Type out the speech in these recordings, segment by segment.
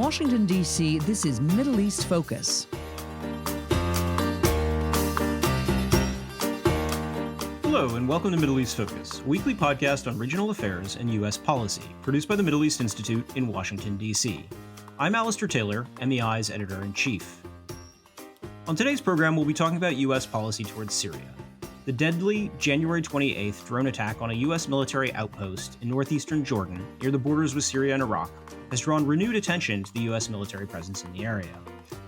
Washington, D.C., this is Middle East Focus. Hello, and welcome to Middle East Focus, a weekly podcast on regional affairs and U.S. policy, produced by the Middle East Institute in Washington, D.C. I'm Alistair Taylor, MEI's editor-in-chief. On today's program, we'll be talking about U.S. policy towards Syria. The deadly January 28th drone attack on a U.S. military outpost in northeastern Jordan, near the borders with Syria and Iraq, has drawn renewed attention to the U.S. military presence in the area.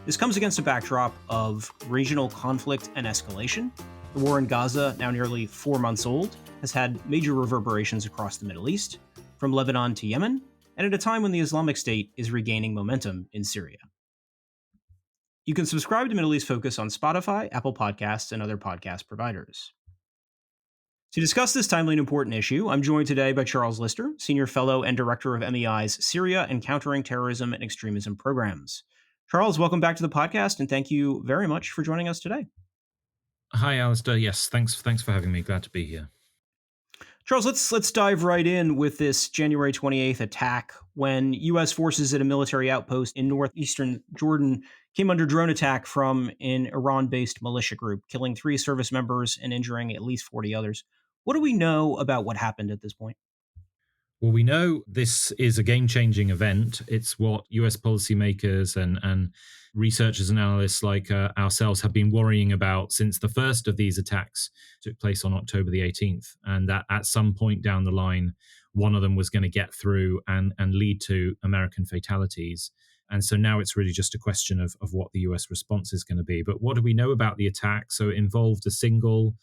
This comes against a backdrop of regional conflict and escalation. The war in Gaza, now nearly 4 months old, has had major reverberations across the Middle East, from Lebanon to Yemen, and at a time when the Islamic State is regaining momentum in Syria. You can subscribe to Middle East Focus on Spotify, Apple Podcasts, and other podcast providers. To discuss this timely and important issue, I'm joined today by Charles Lister, Senior Fellow and Director of MEI's Syria and Countering Terrorism and Extremism programs. Charles, welcome back to the podcast, and thank you very much for joining us today. Hi, Alistair. Yes, thanks for having me. Glad to be here. Charles, let's dive right in with this January 28th attack when U.S. forces at a military outpost in northeastern Jordan came under drone attack from an Iran-based militia group, killing 3 service members and injuring at least 40 others. What do we know about what happened at this point? Well, we know this is a game-changing event. It's what US policymakers and researchers and analysts like ourselves have been worrying about since the first of these attacks took place on October the 18th, and that at some point down the line, one of them was going to get through and lead to American fatalities. And so now it's really just a question of what the US response is going to be. But what do we know about the attack? So it involved a single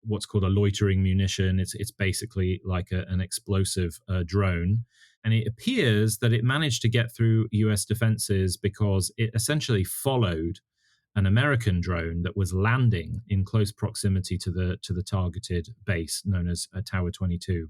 what's called a loitering munition. It's basically like an explosive drone. And it appears that it managed to get through US defenses because it essentially followed an American drone that was landing in close proximity to the targeted base known as Tower 22.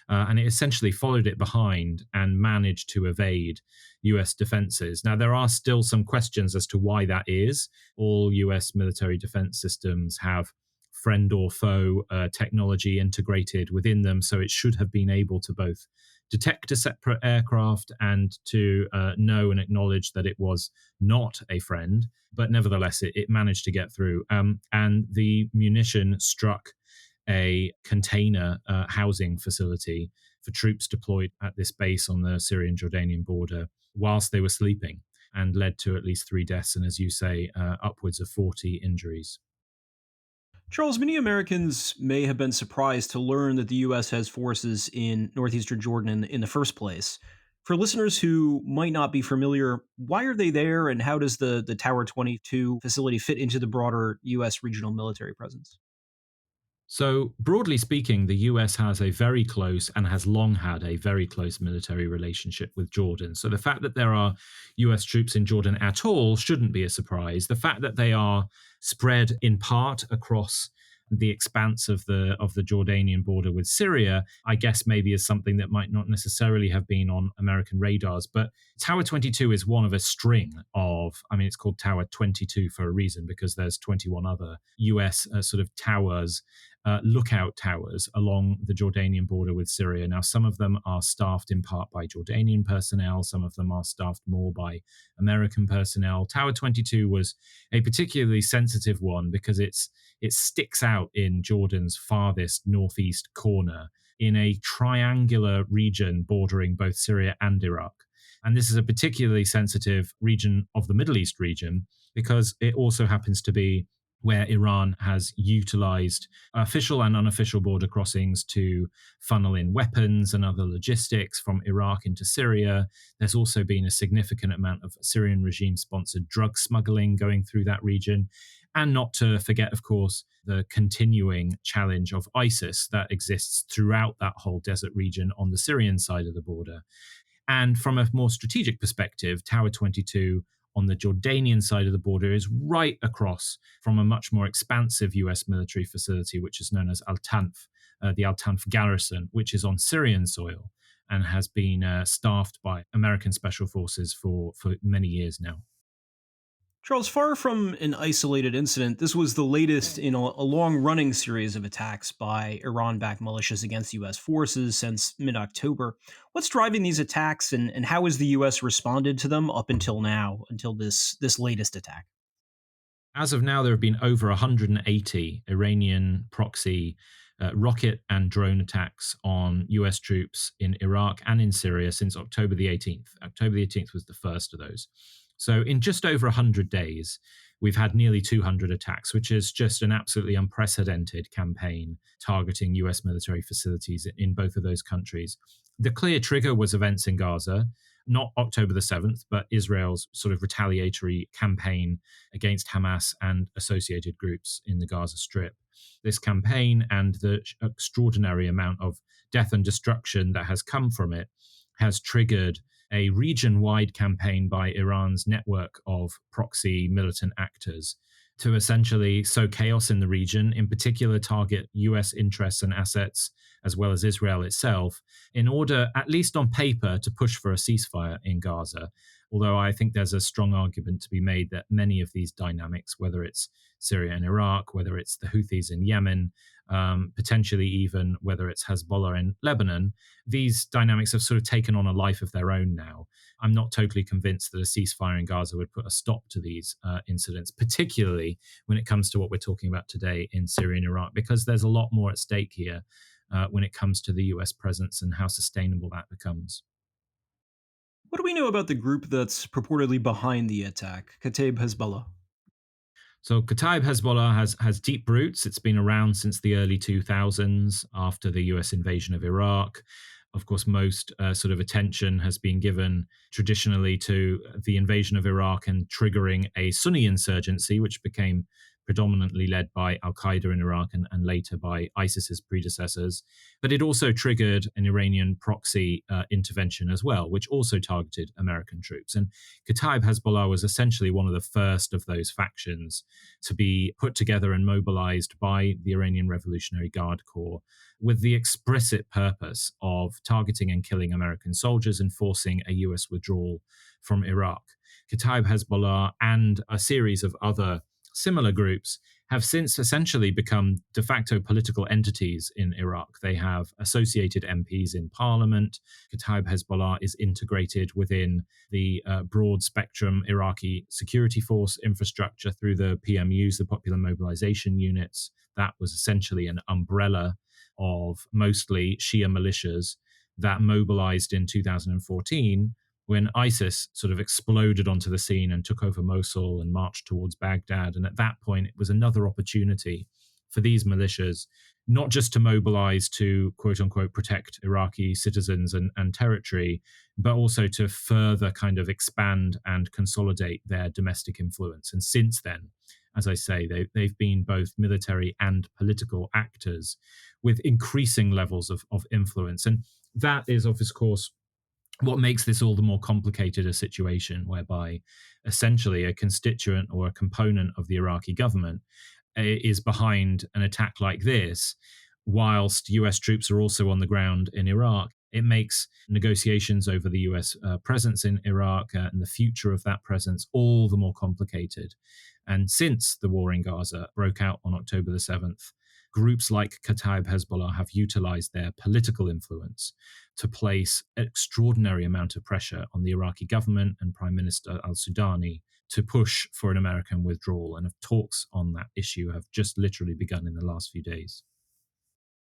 And it essentially followed it behind and managed to evade US defenses. Now, there are still some questions as to why that is. All US military defense systems have friend or foe technology integrated within them, so it should have been able to both detect a separate aircraft and to know and acknowledge that it was not a friend, but nevertheless it managed to get through. And the munition struck a container housing facility for troops deployed at this base on the Syrian-Jordanian border whilst they were sleeping, and led to at least 3 deaths and, as you say, upwards of 40 injuries. Charles, many Americans may have been surprised to learn that the U.S. has forces in northeastern Jordan in the first place. For listeners who might not be familiar, why are they there, and how does the Tower 22 facility fit into the broader U.S. regional military presence? So, broadly speaking, the US has a very close and has long had a very close military relationship with Jordan. So the fact that there are US troops in Jordan at all shouldn't be a surprise. The fact that they are spread in part across the expanse of the Jordanian border with Syria, I guess maybe is something that might not necessarily have been on American radars. But Tower 22 is one of a string of, it's called Tower 22 for a reason, because there's 21 other US sort of towers, lookout towers along the Jordanian border with Syria. Now, some of them are staffed in part by Jordanian personnel. Some of them are staffed more by American personnel. Tower 22 was a particularly sensitive one because it sticks out in Jordan's farthest northeast corner in a triangular region bordering both Syria and Iraq. And this is a particularly sensitive region of the Middle East region because it also happens to be where Iran has utilized official and unofficial border crossings to funnel in weapons and other logistics from Iraq into Syria. There's also been a significant amount of Syrian regime-sponsored drug smuggling going through that region. And not to forget, of course, the continuing challenge of ISIS that exists throughout that whole desert region on the Syrian side of the border. And from a more strategic perspective, Tower 22 on the Jordanian side of the border is right across from a much more expansive US military facility, which is known as Al-Tanf, the Al-Tanf garrison, which is on Syrian soil and has been staffed by American special forces for many years now. Charles, far from an isolated incident, this was the latest in a long running series of attacks by Iran backed militias against US forces since mid October. What's driving these attacks, and how has the US responded to them up until now, until this latest attack? As of now, there have been over 180 Iranian proxy rocket and drone attacks on US troops in Iraq and in Syria since October the 18th. October the 18th was the first of those. So, in just over 100 days, we've had nearly 200 attacks, which is just an absolutely unprecedented campaign targeting US military facilities in both of those countries. The clear trigger was events in Gaza, not October the 7th, but Israel's sort of retaliatory campaign against Hamas and associated groups in the Gaza Strip. This campaign and the extraordinary amount of death and destruction that has come from it has triggered a region wide campaign by Iran's network of proxy militant actors to essentially sow chaos in the region, in particular, target US interests and assets, as well as Israel itself, in order, at least on paper, to push for a ceasefire in Gaza. Although I think there's a strong argument to be made that many of these dynamics, whether it's Syria and Iraq, whether it's the Houthis in Yemen, potentially even whether it's Hezbollah in Lebanon, these dynamics have sort of taken on a life of their own now. I'm not totally convinced that a ceasefire in Gaza would put a stop to these incidents, particularly when it comes to what we're talking about today in Syria and Iraq, because there's a lot more at stake here when it comes to the US presence and how sustainable that becomes. What do we know about the group that's purportedly behind the attack, Kataib Hezbollah? So Kataib Hezbollah has deep roots. It's been around since the early 2000s after the US invasion of Iraq. Of course, most sort of attention has been given traditionally to the invasion of Iraq and triggering a Sunni insurgency, which became predominantly led by Al Qaeda in Iraq and later by ISIS's predecessors. But it also triggered an Iranian proxy intervention as well, which also targeted American troops. And Kataib Hezbollah was essentially one of the first of those factions to be put together and mobilized by the Iranian Revolutionary Guard Corps with the explicit purpose of targeting and killing American soldiers and forcing a US withdrawal from Iraq. Kataib Hezbollah and a series of other similar groups have since essentially become de facto political entities in Iraq. They have associated MPs in parliament. Kataib Hezbollah is integrated within the broad spectrum Iraqi security force infrastructure through the PMUs, the Popular Mobilization Units. That was essentially an umbrella of mostly Shia militias that mobilized in 2014 when ISIS sort of exploded onto the scene and took over Mosul and marched towards Baghdad. And at that point, it was another opportunity for these militias, not just to mobilize to quote unquote protect Iraqi citizens and territory, but also to further kind of expand and consolidate their domestic influence. And since then, as I say, they've been both military and political actors with increasing levels of influence. And that is, of course, what makes this all the more complicated a situation whereby essentially a constituent or a component of the Iraqi government is behind an attack like this, whilst US troops are also on the ground in Iraq. It makes negotiations over the US presence in Iraq and the future of that presence all the more complicated. And since the war in Gaza broke out on October the 7th, groups like Kataib Hezbollah have utilized their political influence to place an extraordinary amount of pressure on the Iraqi government and Prime Minister al-Sudani to push for an American withdrawal. And talks on that issue have just literally begun in the last few days.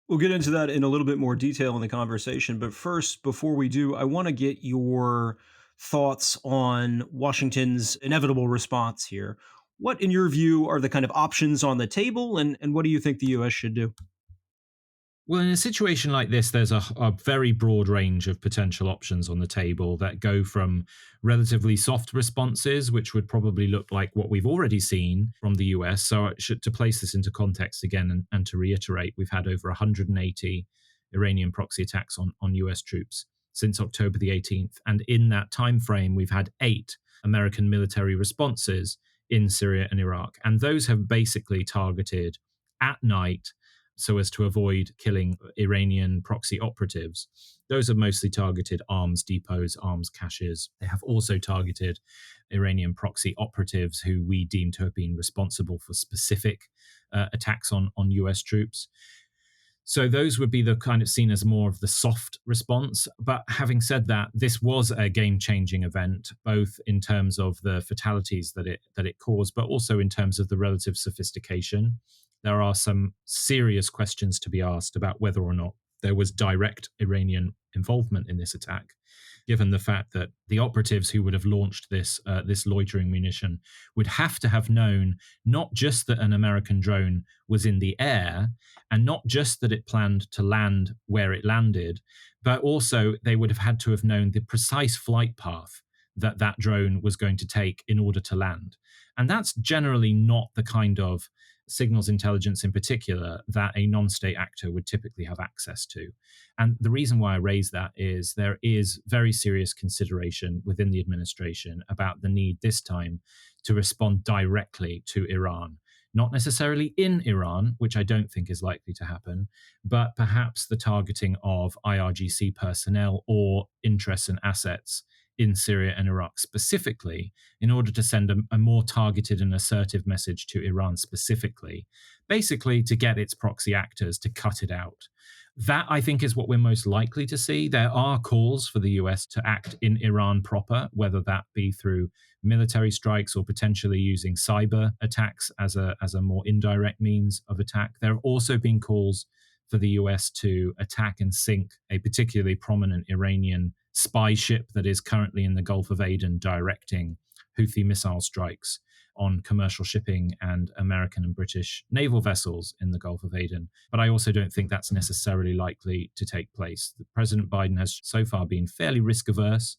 We'll get into that in a little bit more detail in the conversation. But first, before we do, I want to get your thoughts on Washington's inevitable response here. What, in your view, are the kind of options on the table, and what do you think the US should do? Well, in a situation like this, there's a very broad range of potential options on the table that go from relatively soft responses, which would probably look like what we've already seen from the US. So, to place this into context again and to reiterate, we've had over 180 Iranian proxy attacks on US troops since October the 18th. And in that time frame, we've had 8 American military responses in Syria and Iraq. And those have basically targeted at night so as to avoid killing Iranian proxy operatives. Those have mostly targeted arms depots, arms caches. They have also targeted Iranian proxy operatives who we deem to have been responsible for specific attacks on US troops. So those would be the kind of seen as more of the soft response. But having said that, this was a game-changing event, both in terms of the fatalities that it caused, but also in terms of the relative sophistication. There are some serious questions to be asked about whether or not there was direct Iranian involvement in this attack, given the fact that the operatives who would have launched this loitering munition would have to have known not just that an American drone was in the air, and not just that it planned to land where it landed, but also they would have had to have known the precise flight path that that drone was going to take in order to land. And that's generally not the kind of signals intelligence in particular that a non-state actor would typically have access to. And the reason why I raise that is there is very serious consideration within the administration about the need this time to respond directly to Iran. Not necessarily in Iran, which I don't think is likely to happen, but perhaps the targeting of IRGC personnel or interests and assets in Syria and Iraq specifically, in order to send a more targeted and assertive message to Iran specifically, basically to get its proxy actors to cut it out. That, I think, is what we're most likely to see. There are calls for the US to act in Iran proper, whether that be through military strikes or potentially using cyber attacks as a more indirect means of attack. There have also been calls for the US to attack and sink a particularly prominent Iranian spy ship that is currently in the Gulf of Aden directing Houthi missile strikes on commercial shipping and American and British naval vessels in the Gulf of Aden. But I also don't think that's necessarily likely to take place. President Biden has so far been fairly risk averse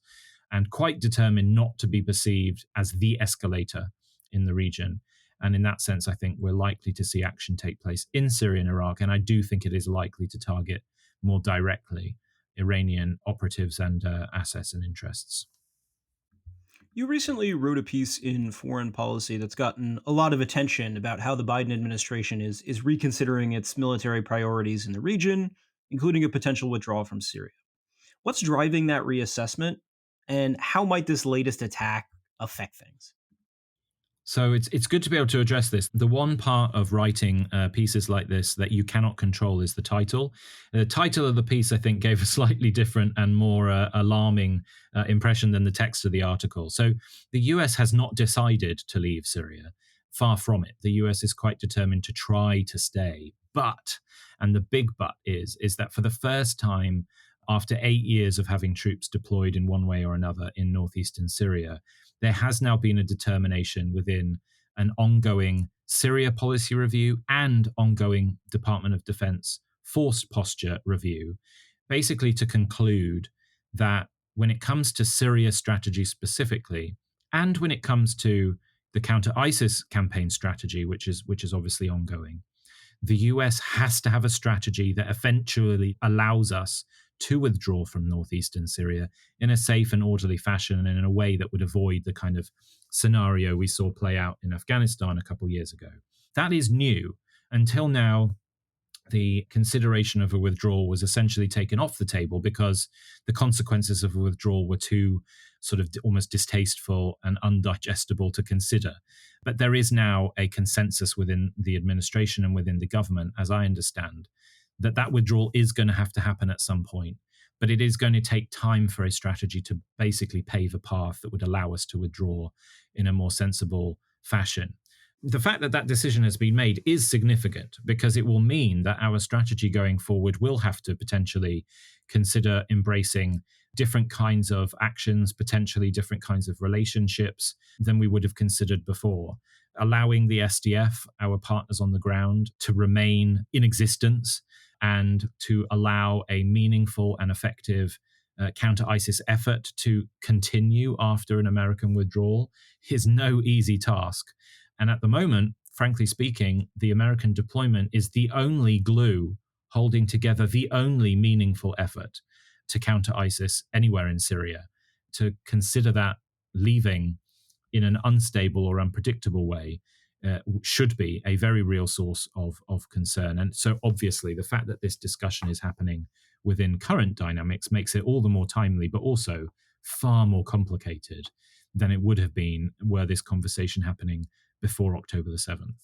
and quite determined not to be perceived as the escalator in the region. And in that sense, I think we're likely to see action take place in Syria and Iraq. And I do think it is likely to target more directly Iranian operatives and assets and interests. You recently wrote a piece in Foreign Policy that's gotten a lot of attention about how the Biden administration is reconsidering its military priorities in the region, including a potential withdrawal from Syria. What's driving that reassessment, and how might this latest attack affect things? So it's good to be able to address this. The one part of writing pieces like this that you cannot control is the title. The title of the piece, I think, gave a slightly different and more alarming impression than the text of the article. So the US has not decided to leave Syria. Far from it. The US is quite determined to try to stay. But, and the big but is that for the first time after 8 years of having troops deployed in one way or another in northeastern Syria, there has now been a determination within an ongoing Syria policy review and ongoing Department of Defense forced posture review, basically to conclude that when it comes to Syria strategy specifically, and when it comes to the counter-ISIS campaign strategy, which is obviously ongoing, the US has to have a strategy that eventually allows us to withdraw from northeastern Syria in a safe and orderly fashion and in a way that would avoid the kind of scenario we saw play out in Afghanistan a couple of years ago. That is new. Until now, the consideration of a withdrawal was essentially taken off the table because the consequences of a withdrawal were too sort of almost distasteful and undigestible to consider. But there is now a consensus within the administration and within the government, as I understand, that withdrawal is going to have to happen at some point, but it is going to take time for a strategy to basically pave a path that would allow us to withdraw in a more sensible fashion. The fact that that decision has been made is significant because it will mean that our strategy going forward will have to potentially consider embracing different kinds of actions, potentially different kinds of relationships than we would have considered before. Allowing the SDF, our partners on the ground, to remain in existence and to allow a meaningful and effective counter-ISIS effort to continue after an American withdrawal is no easy task. And at the moment, frankly speaking, the American deployment is the only glue holding together the only meaningful effort to counter ISIS anywhere in Syria. To consider that leaving in an unstable or unpredictable way should be a very real source of concern. And so obviously the fact that this discussion is happening within current dynamics makes it all the more timely, but also far more complicated than it would have been were this conversation happening before October the 7th.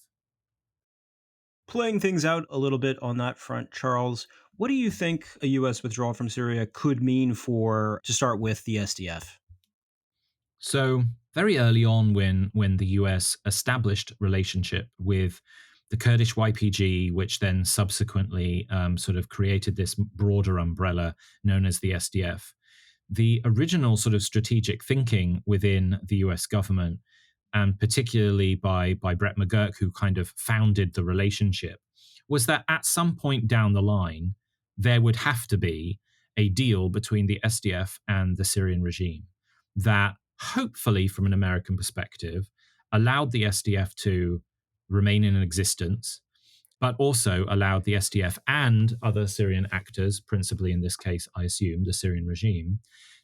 Playing things out a little bit on that front, Charles, what do you think a U.S. withdrawal from Syria could mean for, to start with, the SDF? So very early on, when the US established relationship with the Kurdish YPG, which then subsequently sort of created this broader umbrella known as the SDF, the original sort of strategic thinking within the US government, and particularly by Brett McGurk, who kind of founded the relationship, was that at some point down the line, there would have to be a deal between the SDF and the Syrian regime that, hopefully, from an American perspective, allowed the SDF to remain in existence, but also allowed the SDF and other Syrian actors, principally in this case, I assume, the Syrian regime,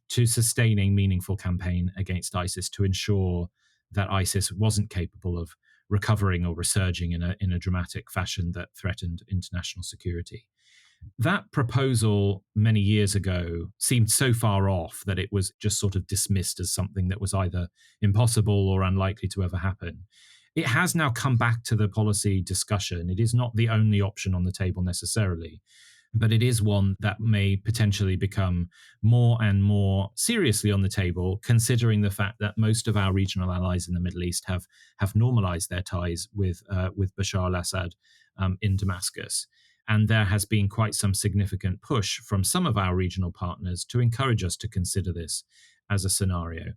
to sustain a meaningful campaign against ISIS to ensure that ISIS wasn't capable of recovering or resurging in a dramatic fashion that threatened international security. That proposal many years ago seemed so far off that it was just sort of dismissed as something that was either impossible or unlikely to ever happen. It has now come back to the policy discussion. It is not the only option on the table necessarily, but it is one that may potentially become more and more seriously on the table, considering the fact that most of our regional allies in the Middle East have normalized their ties with Bashar al-Assad in Damascus. And there has been quite some significant push from some of our regional partners to encourage us to consider this as a scenario.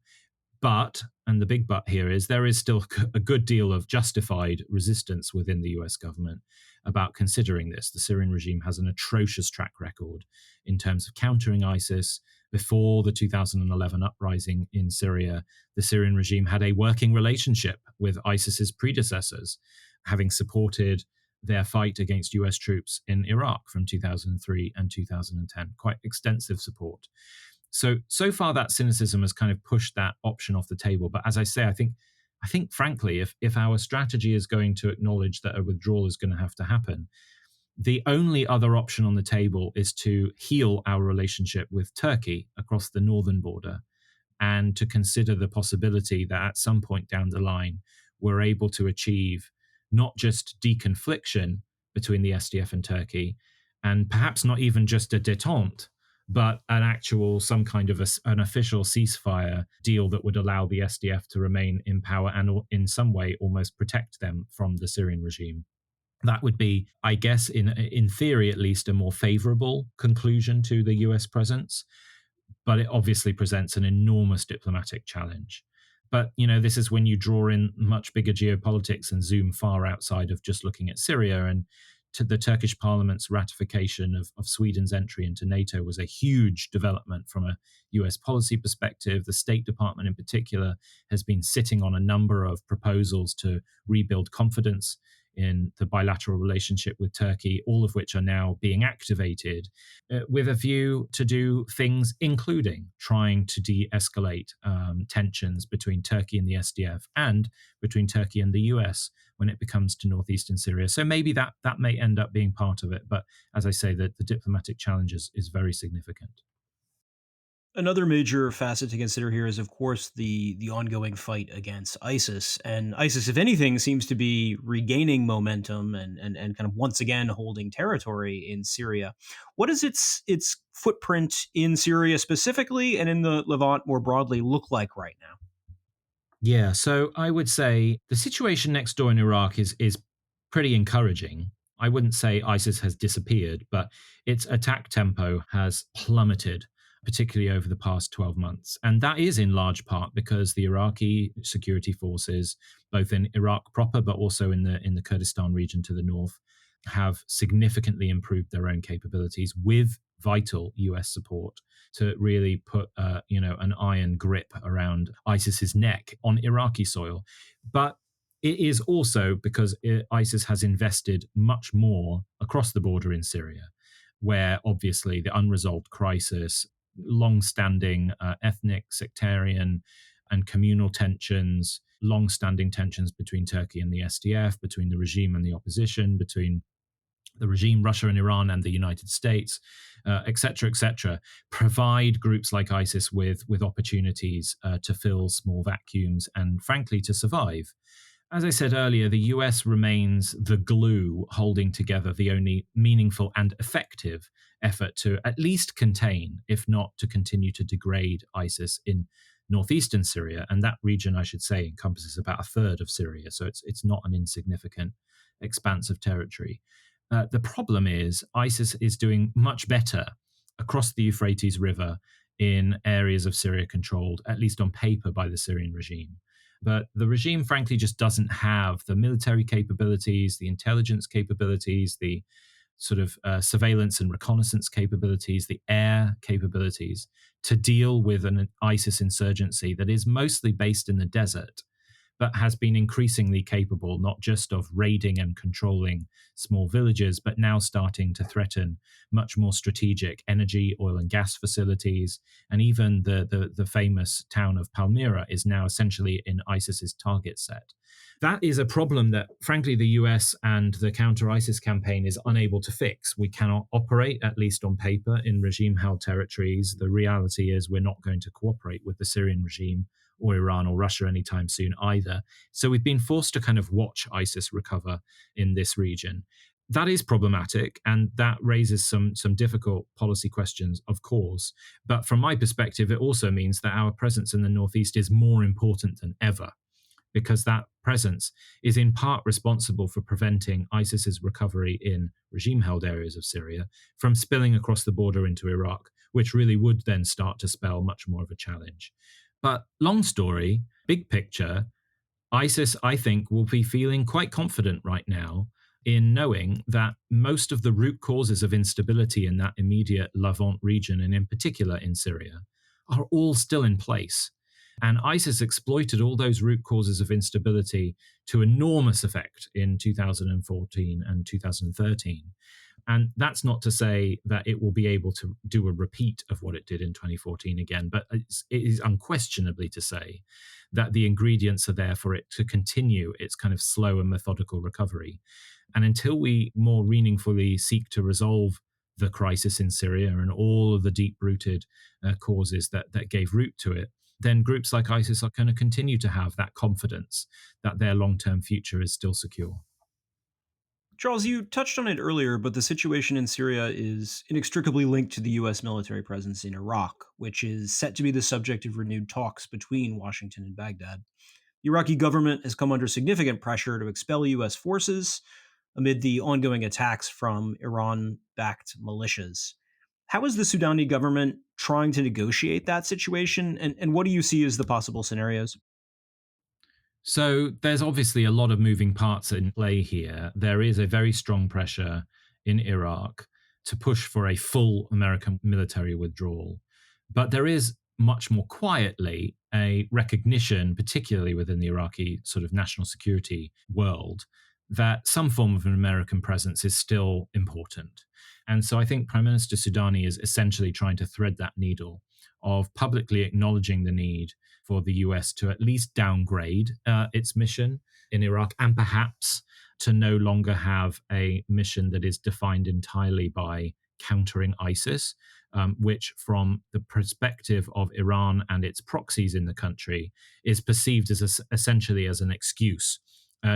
But, and the big but here is, there is still a good deal of justified resistance within the US government about considering this. The Syrian regime has an atrocious track record in terms of countering ISIS. Before the 2011 uprising in Syria, the Syrian regime had a working relationship with ISIS's predecessors, having supported their fight against US troops in Iraq from 2003 and 2010. Quite extensive support. So far that cynicism has kind of pushed that option off the table. But as I say, I think frankly, if our strategy is going to acknowledge that a withdrawal is going to have to happen, the only other option on the table is to heal our relationship with Turkey across the northern border, and to consider the possibility that at some point down the line, we're able to achieve not just deconfliction between the SDF and Turkey, and perhaps not even just a détente, but an actual, some kind of an official ceasefire deal that would allow the SDF to remain in power and in some way almost protect them from the Syrian regime. That would be, I guess, in theory at least, a more favorable conclusion to the US presence. But it obviously presents an enormous diplomatic challenge. But, this is when you draw in much bigger geopolitics and zoom far outside of just looking at Syria. And to the Turkish parliament's ratification of Sweden's entry into NATO was a huge development from a US policy perspective. The State Department in particular has been sitting on a number of proposals to rebuild confidence in the bilateral relationship with Turkey, all of which are now being activated with a view to do things, including trying to de-escalate tensions between Turkey and the SDF and between Turkey and the US when it becomes to northeastern Syria. So maybe that may end up being part of it. But as I say, the diplomatic challenge is very significant. Another major facet to consider here is, of course, the ongoing fight against ISIS. And ISIS, if anything, seems to be regaining momentum and kind of once again holding territory in Syria. What does its footprint in Syria specifically and in the Levant more broadly look like right now? Yeah, so I would say the situation next door in Iraq is pretty encouraging. I wouldn't say ISIS has disappeared, but its attack tempo has plummeted, particularly over the past 12 months. And that is in large part because the Iraqi security forces, both in Iraq proper, but also in the Kurdistan region to the north, have significantly improved their own capabilities with vital US support to really put an iron grip around ISIS's neck on Iraqi soil. But it is also because ISIS has invested much more across the border in Syria, where obviously the unresolved crisis, long-standing ethnic, sectarian, and communal tensions, long-standing tensions between Turkey and the SDF, between the regime and the opposition, between the regime, Russia and Iran, and the United States, et cetera, provide groups like ISIS with opportunities to fill small vacuums and, frankly, to survive. As I said earlier, the US remains the glue holding together the only meaningful and effective effort to at least contain, if not to continue to degrade ISIS in northeastern Syria. And that region, I should say, encompasses about a third of Syria. So it's not an insignificant expanse of territory. The problem is ISIS is doing much better across the Euphrates River in areas of Syria controlled, at least on paper, by the Syrian regime. But the regime, frankly, just doesn't have the military capabilities, the intelligence capabilities, the sort of surveillance and reconnaissance capabilities, the air capabilities to deal with an ISIS insurgency that is mostly based in the desert, but has been increasingly capable not just of raiding and controlling small villages, but now starting to threaten much more strategic energy, oil and gas facilities. And even the famous town of Palmyra is now essentially in ISIS's target set. That is a problem that, frankly, the US and the counter-ISIS campaign is unable to fix. We cannot operate, at least on paper, in regime-held territories. The reality is we're not going to cooperate with the Syrian regime or Iran or Russia anytime soon either. So we've been forced to kind of watch ISIS recover in this region. That is problematic, and that raises some difficult policy questions, of course. But from my perspective, it also means that our presence in the Northeast is more important than ever, because that presence is in part responsible for preventing ISIS's recovery in regime-held areas of Syria from spilling across the border into Iraq, which really would then start to spell much more of a challenge. But long story, big picture, ISIS, I think, will be feeling quite confident right now in knowing that most of the root causes of instability in that immediate Levant region, and in particular in Syria, are all still in place. And ISIS exploited all those root causes of instability to enormous effect in 2014 and 2013. And that's not to say that it will be able to do a repeat of what it did in 2014 again, but it is unquestionably to say that the ingredients are there for it to continue its kind of slow and methodical recovery. And until we more meaningfully seek to resolve the crisis in Syria and all of the deep-rooted causes that gave root to it, then groups like ISIS are going to continue to have that confidence that their long-term future is still secure. Charles, you touched on it earlier, but the situation in Syria is inextricably linked to the US military presence in Iraq, which is set to be the subject of renewed talks between Washington and Baghdad. The Iraqi government has come under significant pressure to expel US forces amid the ongoing attacks from Iran-backed militias. How is the Sudani government trying to negotiate that situation, and what do you see as the possible scenarios? So there's obviously a lot of moving parts in play here. There is a very strong pressure in Iraq to push for a full American military withdrawal. But there is much more quietly a recognition, particularly within the Iraqi sort of national security world, that some form of an American presence is still important. And so I think Prime Minister Soudani is essentially trying to thread that needle of publicly acknowledging the need for the US to at least downgrade its mission in Iraq, and perhaps to no longer have a mission that is defined entirely by countering ISIS, which from the perspective of Iran and its proxies in the country is perceived as essentially as an excuse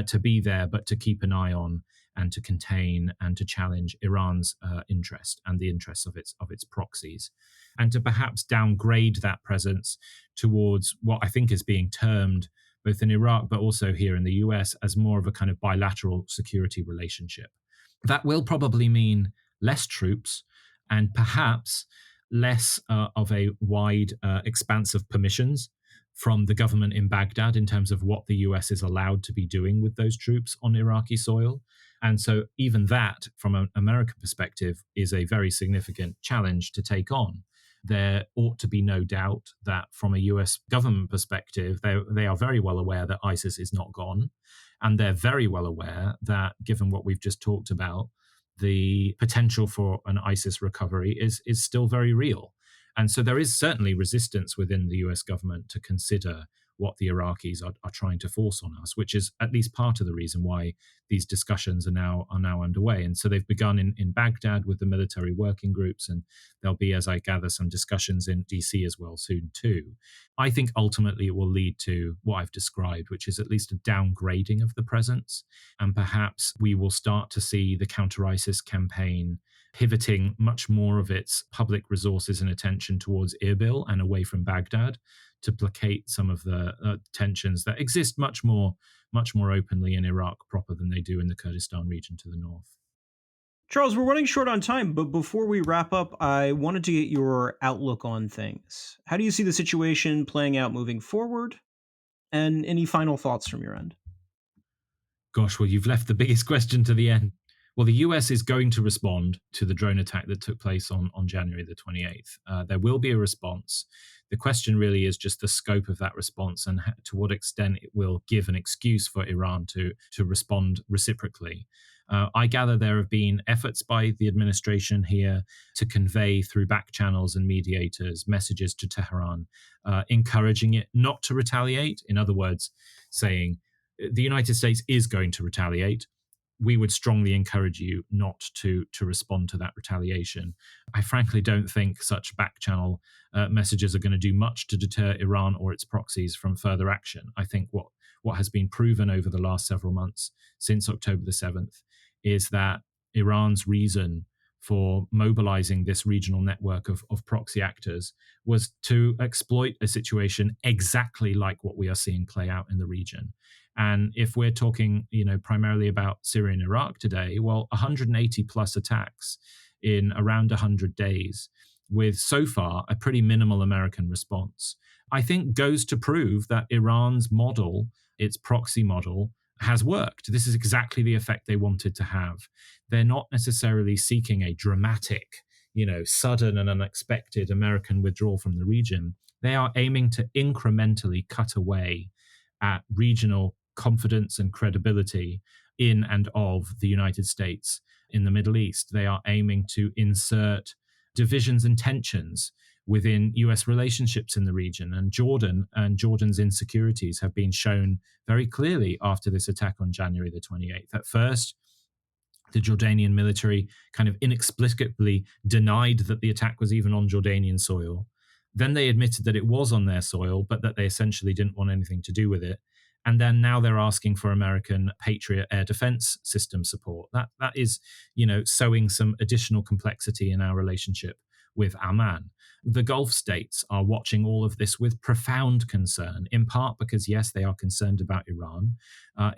to be there, but to keep an eye on and to contain and to challenge Iran's interest and the interests of its proxies, and to perhaps downgrade that presence towards what I think is being termed, both in Iraq but also here in the US, as more of a kind of bilateral security relationship. That will probably mean less troops and perhaps less of a wide expanse of permissions from the government in Baghdad in terms of what the US is allowed to be doing with those troops on Iraqi soil. And so even that, from an American perspective, is a very significant challenge to take on. There ought to be no doubt that from a US government perspective, they are very well aware that ISIS is not gone. And they're very well aware that, given what we've just talked about, the potential for an ISIS recovery is still very real. And so there is certainly resistance within the US government to consider what the Iraqis are trying to force on us, which is at least part of the reason why these discussions are now underway. And so they've begun in Baghdad with the military working groups, and there'll be, as I gather, some discussions in DC as well soon too. I think ultimately it will lead to what I've described, which is at least a downgrading of the presence. And perhaps we will start to see the counter-ISIS campaign pivoting much more of its public resources and attention towards Erbil and away from Baghdad to placate some of the tensions that exist much more openly in Iraq proper than they do in the Kurdistan region to the north. Charles, we're running short on time, but before we wrap up, I wanted to get your outlook on things. How do you see the situation playing out moving forward? And any final thoughts from your end? Gosh, well, you've left the biggest question to the end. Well, the US is going to respond to the drone attack that took place on January the 28th. There will be a response. The question really is just the scope of that response and to what extent it will give an excuse for Iran to respond reciprocally. I gather there have been efforts by the administration here to convey through back channels and mediators messages to Tehran, encouraging it not to retaliate. In other words, saying the United States is going to retaliate. We would strongly encourage you not to respond to that retaliation. I frankly don't think such back channel messages are going to do much to deter Iran or its proxies from further action. I think what has been proven over the last several months since October the 7th is that Iran's reason for mobilizing this regional network of proxy actors was to exploit a situation exactly like what we are seeing play out in the region. And if we're talking, primarily about Syria and Iraq today, well, 180 plus attacks in around 100 days, with so far a pretty minimal American response, I think goes to prove that Iran's model, its proxy model, has worked. This is exactly the effect they wanted to have. They're not necessarily seeking a dramatic, sudden and unexpected American withdrawal from the region. They are aiming to incrementally cut away at regional confidence and credibility in and of the United States in the Middle East. They are aiming to insert divisions and tensions within US relationships in the region. And Jordan's insecurities have been shown very clearly after this attack on January the 28th. At first, the Jordanian military kind of inexplicably denied that the attack was even on Jordanian soil. Then they admitted that it was on their soil, but that they essentially didn't want anything to do with it. And then now they're asking for American Patriot air defense system support. That is, sowing some additional complexity in our relationship with Amman. The Gulf states are watching all of this with profound concern, in part because, yes, they are concerned about Iran,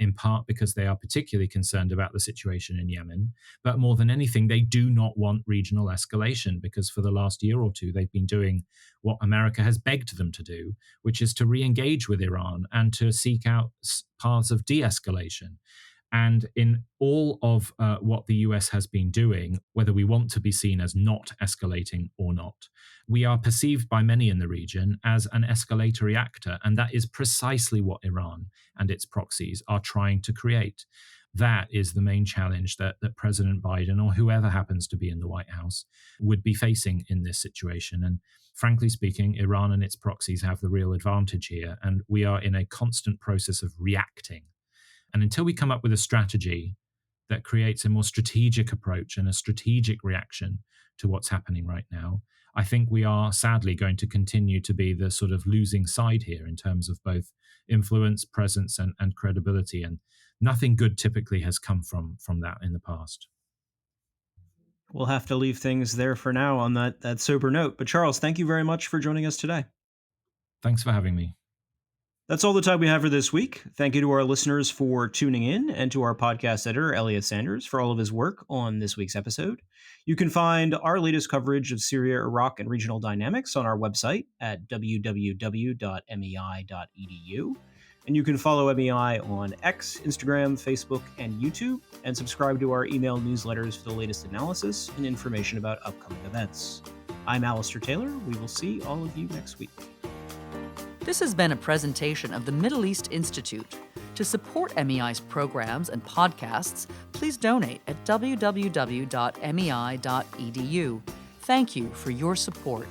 in part because they are particularly concerned about the situation in Yemen. But more than anything, they do not want regional escalation, because for the last year or two, they've been doing what America has begged them to do, which is to re-engage with Iran and to seek out paths of de-escalation. And in all of what the US has been doing, whether we want to be seen as not escalating or not, we are perceived by many in the region as an escalatory actor. And that is precisely what Iran and its proxies are trying to create. That is the main challenge that President Biden, or whoever happens to be in the White House, would be facing in this situation. And frankly speaking, Iran and its proxies have the real advantage here. And we are in a constant process of reacting. And until we come up with a strategy that creates a more strategic approach and a strategic reaction to what's happening right now, I think we are sadly going to continue to be the sort of losing side here in terms of both influence, presence, and credibility. And nothing good typically has come from that in the past. We'll have to leave things there for now on that sober note. But Charles, thank you very much for joining us today. Thanks for having me. That's all the time we have for this week. Thank you to our listeners for tuning in, and to our podcast editor, Elliot Sanders, for all of his work on this week's episode. You can find our latest coverage of Syria, Iraq, and regional dynamics on our website at www.mei.edu. And you can follow MEI on X, Instagram, Facebook, and YouTube, and subscribe to our email newsletters for the latest analysis and information about upcoming events. I'm Alistair Taylor. We will see all of you next week. This has been a presentation of the Middle East Institute. To support MEI's programs and podcasts, please donate at www.mei.edu. Thank you for your support.